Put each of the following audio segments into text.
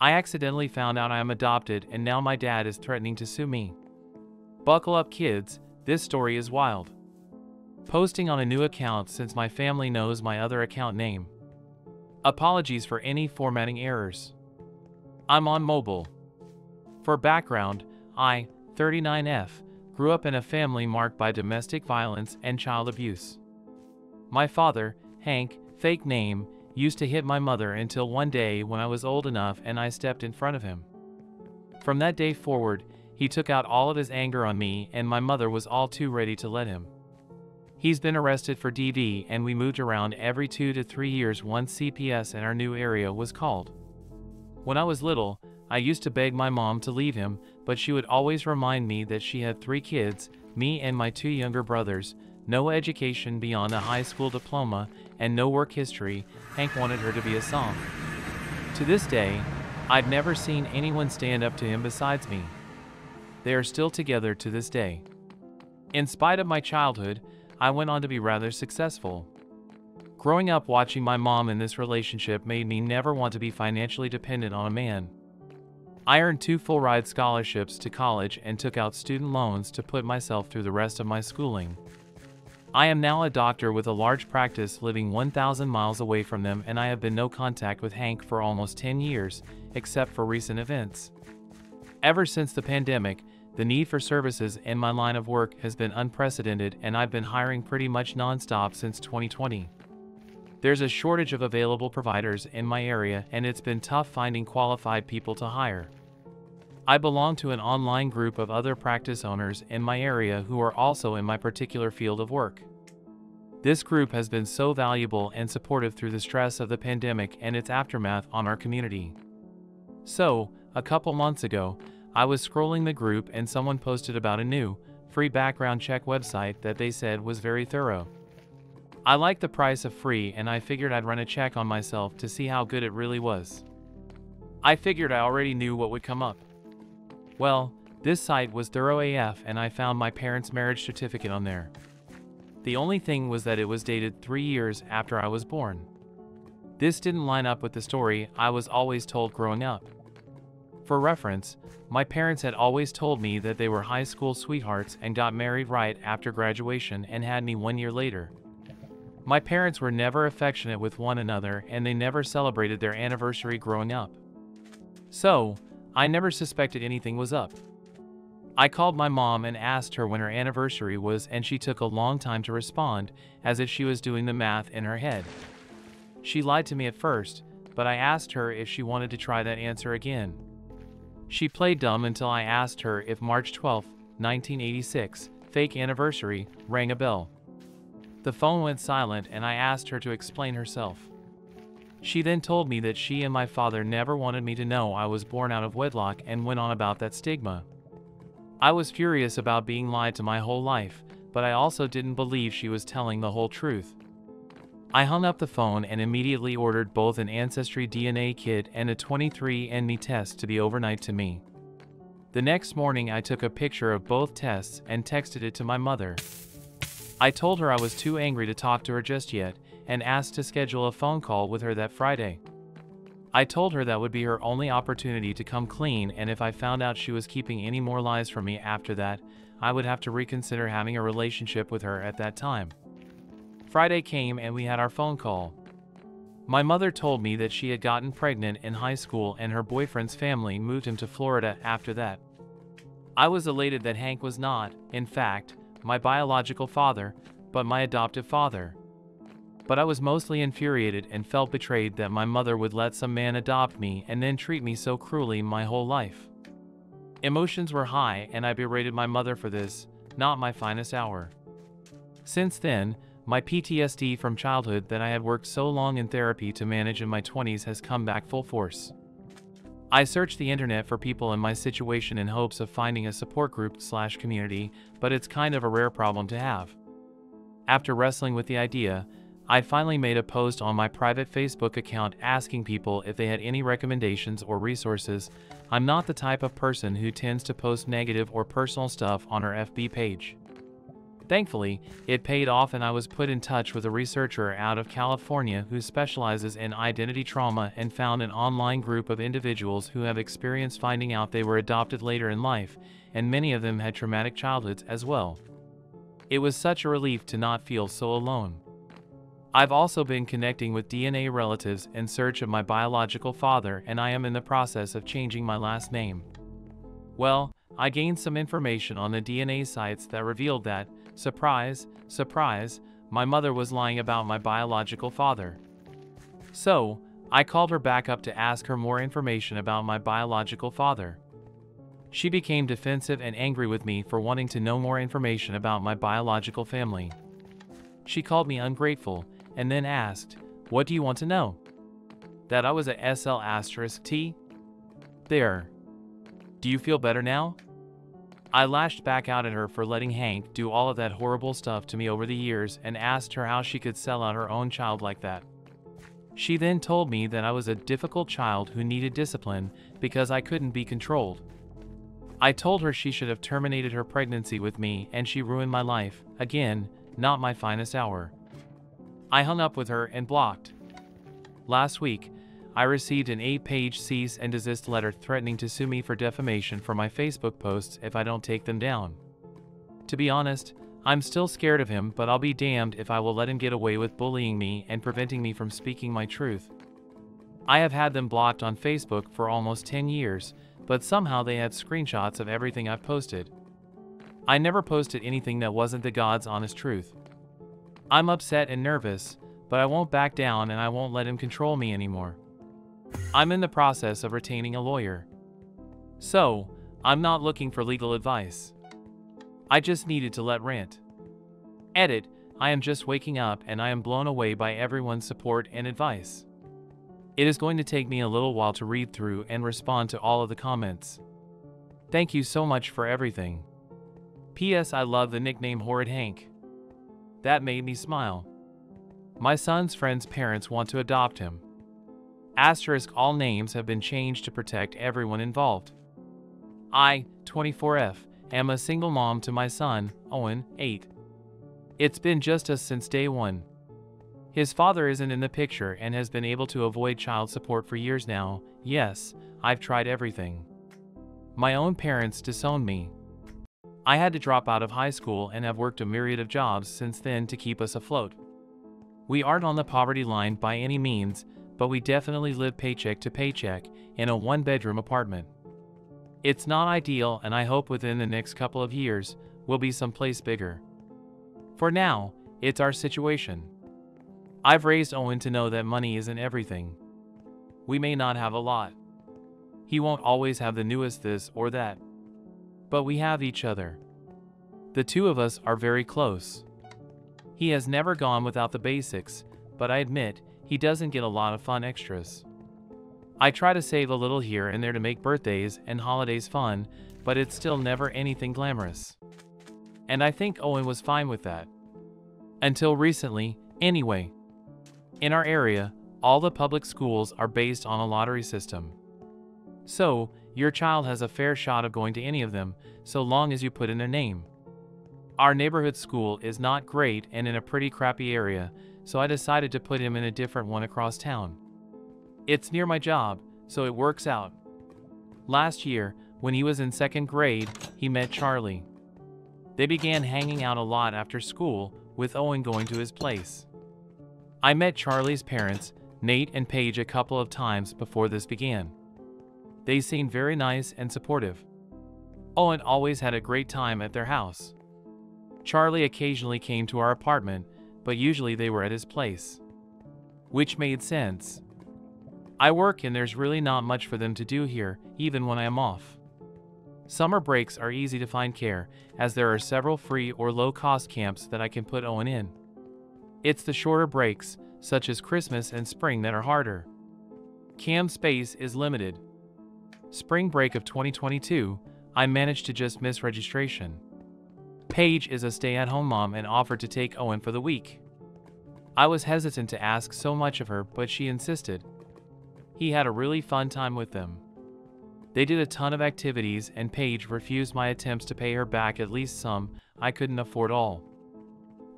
I accidentally found out I am adopted and now my dad is threatening to sue me. Buckle up kids, this story is wild. Posting on a new account since my family knows my other account name. Apologies for any formatting errors. I'm on mobile. For background, I, 39F, grew up in a family marked by domestic violence and child abuse. My father, Hank, fake name, used to hit my mother until one day when I was old enough and I stepped in front of him. From that day forward, he took out all of his anger on me and my mother was all too ready to let him. He's been arrested for DV and we moved around every 2 to 3 years once CPS in our new area was called. When I was little, I used to beg my mom to leave him, but she would always remind me that she had 3 kids, me and my 2 younger brothers, no education beyond a high school diploma, and no work history. Hank wanted her to be a song. To this day, I've never seen anyone stand up to him besides me. They are still together to this day. In spite of my childhood, I went on to be rather successful. Growing up watching my mom in this relationship made me never want to be financially dependent on a man. I earned 2 full-ride scholarships to college and took out student loans to put myself through the rest of my schooling. I am now a doctor with a large practice living 1,000 miles away from them and I have been no contact with Hank for almost 10 years, except for recent events. Ever since the pandemic, the need for services in my line of work has been unprecedented and I've been hiring pretty much non-stop since 2020. There's a shortage of available providers in my area and it's been tough finding qualified people to hire. I belong to an online group of other practice owners in my area who are also in my particular field of work. This group has been so valuable and supportive through the stress of the pandemic and its aftermath on our community. So, a couple months ago, I was scrolling the group and someone posted about a new, free background check website that they said was very thorough. I liked the price of free and I figured I'd run a check on myself to see how good it really was. I figured I already knew what would come up. Well, this site was thorough AF and I found my parents' marriage certificate on there. The only thing was that it was dated 3 years after I was born. This didn't line up with the story I was always told growing up. For reference, my parents had always told me that they were high school sweethearts and got married right after graduation and had me 1 year later. My parents were never affectionate with one another and they never celebrated their anniversary growing up. So, I never suspected anything was up. I called my mom and asked her when her anniversary was and she took a long time to respond, as if she was doing the math in her head. She lied to me at first, but I asked her if she wanted to try that answer again. She played dumb until I asked her if March 12, 1986, fake anniversary, rang a bell. The phone went silent and I asked her to explain herself. She then told me that she and my father never wanted me to know I was born out of wedlock and went on about that stigma. I was furious about being lied to my whole life, but I also didn't believe she was telling the whole truth. I hung up the phone and immediately ordered both an Ancestry DNA kit and a 23andMe test to be overnight to me. The next morning I took a picture of both tests and texted it to my mother. I told her I was too angry to talk to her just yet, and asked to schedule a phone call with her that Friday. I told her that would be her only opportunity to come clean and if I found out she was keeping any more lies from me after that, I would have to reconsider having a relationship with her at that time. Friday came and we had our phone call. My mother told me that she had gotten pregnant in high school and her boyfriend's family moved him to Florida after that. I was elated that Hank was not, in fact, my biological father, but my adoptive father. But I was mostly infuriated and felt betrayed that my mother would let some man adopt me and then treat me so cruelly my whole life. Emotions were high and I berated my mother for this, not my finest hour. Since then, my PTSD from childhood that I had worked so long in therapy to manage in my 20s has come back full force. I searched the internet for people in my situation in hopes of finding a support group/community, but it's kind of a rare problem to have. After wrestling with the idea, I finally made a post on my private Facebook account asking people if they had any recommendations or resources. I'm not the type of person who tends to post negative or personal stuff on her FB page. Thankfully, it paid off and I was put in touch with a researcher out of California who specializes in identity trauma and found an online group of individuals who have experienced finding out they were adopted later in life, and many of them had traumatic childhoods as well. It was such a relief to not feel so alone. I've also been connecting with DNA relatives in search of my biological father, and I am in the process of changing my last name. Well, I gained some information on the DNA sites that revealed that, surprise, surprise, my mother was lying about my biological father. So, I called her back up to ask her more information about my biological father. She became defensive and angry with me for wanting to know more information about my biological family. She called me ungrateful and then asked, "What do you want to know?" That I was a SL*T? There. Do you feel better now? I lashed back out at her for letting Hank do all of that horrible stuff to me over the years and asked her how she could sell out her own child like that. She then told me that I was a difficult child who needed discipline because I couldn't be controlled. I told her she should have terminated her pregnancy with me and she ruined my life, again, not my finest hour. I hung up with her and blocked. Last week, I received an 8-page cease and desist letter threatening to sue me for defamation for my Facebook posts if I don't take them down. To be honest, I'm still scared of him, but I'll be damned if I will let him get away with bullying me and preventing me from speaking my truth. I have had them blocked on Facebook for almost 10 years, but somehow they have screenshots of everything I've posted. I never posted anything that wasn't the God's honest truth. I'm upset and nervous, but I won't back down and I won't let him control me anymore. I'm in the process of retaining a lawyer. So, I'm not looking for legal advice. I just needed to let rant. Edit, I am just waking up and I am blown away by everyone's support and advice. It is going to take me a little while to read through and respond to all of the comments. Thank you so much for everything. P.S. I love the nickname Horrid Hank. That made me smile. My son's friend's parents want to adopt him. Asterisk, all names have been changed to protect everyone involved. I, 24F, am a single mom to my son, Owen, 8. It's been just us since day one. His father isn't in the picture and has been able to avoid child support for years now. Yes, I've tried everything. My own parents disowned me. I had to drop out of high school and have worked a myriad of jobs since then to keep us afloat. We aren't on the poverty line by any means, but we definitely live paycheck to paycheck in a 1-bedroom apartment. It's not ideal, and I hope within the next couple of years we'll be someplace bigger. For now, it's our situation. I've raised Owen to know that money isn't everything. We may not have a lot. He won't always have the newest this or that. But we have each other. The two of us are very close. He has never gone without the basics, but I admit he doesn't get a lot of fun extras. I try to save a little here and there to make birthdays and holidays fun, but it's still never anything glamorous. And I think Owen was fine with that. Until recently, anyway. In our area, all the public schools are based on a lottery system. So, your child has a fair shot of going to any of them, so long as you put in a name. Our neighborhood school is not great and in a pretty crappy area, so I decided to put him in a different one across town. It's near my job, so it works out. Last year, when he was in 2nd grade, he met Charlie. They began hanging out a lot after school, with Owen going to his place. I met Charlie's parents, Nate and Paige, a couple of times before this began. They seemed very nice and supportive. Owen always had a great time at their house. Charlie occasionally came to our apartment, but usually they were at his place. Which made sense. I work and there's really not much for them to do here, even when I am off. Summer breaks are easy to find care, as there are several free or low-cost camps that I can put Owen in. It's the shorter breaks, such as Christmas and spring, that are harder. Camp space is limited. Spring break of 2022, I managed to just miss registration. Paige is a stay-at-home mom and offered to take Owen for the week. I was hesitant to ask so much of her, but she insisted. He had a really fun time with them. They did a ton of activities, and Paige refused my attempts to pay her back at least some. I couldn't afford all.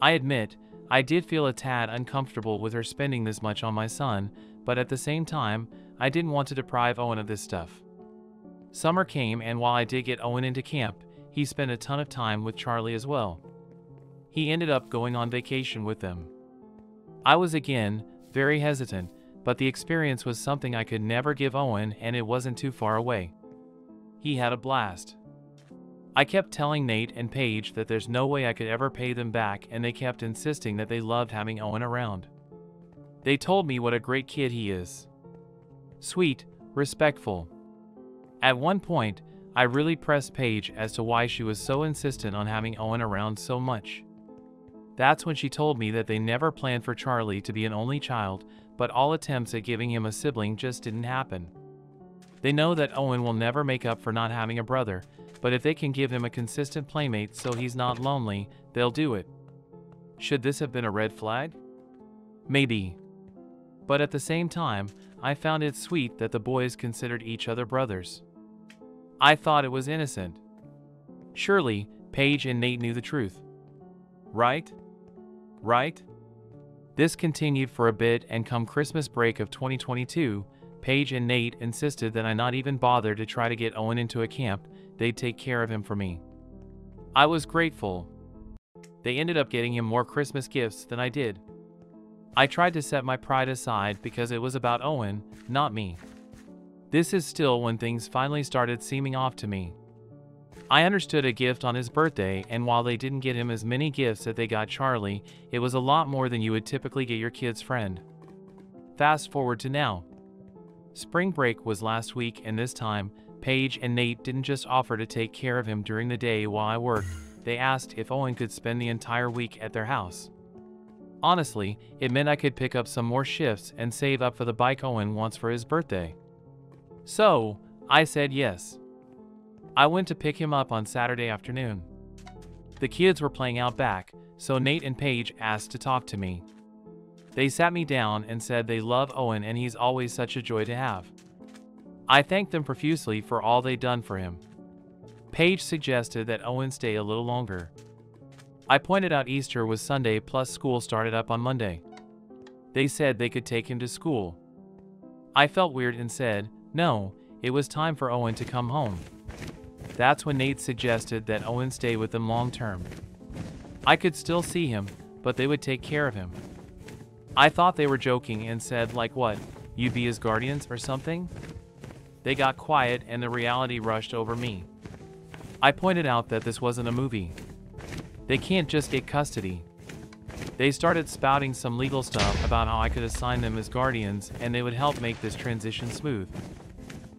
I admit, I did feel a tad uncomfortable with her spending this much on my son, but at the same time, I didn't want to deprive Owen of this stuff. Summer came, and while I did get Owen into camp, he spent a ton of time with Charlie as well. He ended up going on vacation with them. I was again very hesitant, but the experience was something I could never give Owen, and it wasn't too far away. He had a blast. I kept telling Nate and Paige that there's no way I could ever pay them back, and they kept insisting that they loved having Owen around. They told me what a great kid he is. Sweet, respectful. At one point, I really pressed Paige as to why she was so insistent on having Owen around so much. That's when she told me that they never planned for Charlie to be an only child, but all attempts at giving him a sibling just didn't happen. They know that Owen will never make up for not having a brother, but if they can give him a consistent playmate so he's not lonely, they'll do it. Should this have been a red flag? Maybe. But at the same time, I found it sweet that the boys considered each other brothers. I thought it was innocent. Surely, Paige and Nate knew the truth. Right? Right? This continued for a bit, and come Christmas break of 2022, Paige and Nate insisted that I not even bother to try to get Owen into a camp, they'd take care of him for me. I was grateful. They ended up getting him more Christmas gifts than I did. I tried to set my pride aside because it was about Owen, not me. This is still when things finally started seeming off to me. I understood a gift on his birthday, and while they didn't get him as many gifts that they got Charlie, it was a lot more than you would typically get your kid's friend. Fast forward to now. Spring break was last week, and this time, Paige and Nate didn't just offer to take care of him during the day while I worked, they asked if Owen could spend the entire week at their house. Honestly, it meant I could pick up some more shifts and save up for the bike Owen wants for his birthday. So, I said yes. I went to pick him up on Saturday afternoon. The kids were playing out back, so Nate and Paige asked to talk to me. They sat me down and said they love Owen and he's always such a joy to have. I thanked them profusely for all they'd done for him. Paige suggested that Owen stay a little longer. I pointed out Easter was Sunday plus school started up on Monday. They said they could take him to school. I felt weird and said, no, it was time for Owen to come home. That's when Nate suggested that Owen stay with them long term. I could still see him, but they would take care of him. I thought they were joking and said, like what, you'd be his guardians or something? They got quiet and the reality rushed over me. I pointed out that this wasn't a movie. They can't just get custody. They started spouting some legal stuff about how I could assign them as guardians and they would help make this transition smooth.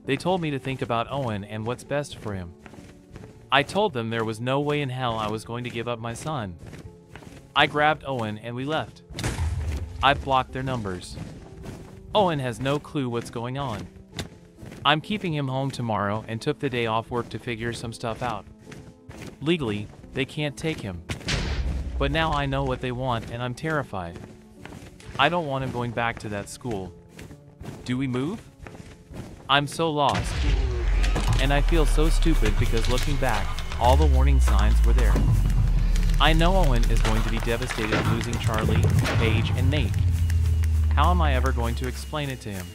They told me to think about Owen and what's best for him. I told them there was no way in hell I was going to give up my son. I grabbed Owen and we left. I've blocked their numbers. Owen has no clue what's going on. I'm keeping him home tomorrow and took the day off work to figure some stuff out. Legally, they can't take him. But now I know what they want and I'm terrified. I don't want him going back to that school. Do we move? I'm so lost. And I feel so stupid because looking back, all the warning signs were there. I know Owen is going to be devastated losing Charlie, Paige, and Nate. How am I ever going to explain it to him?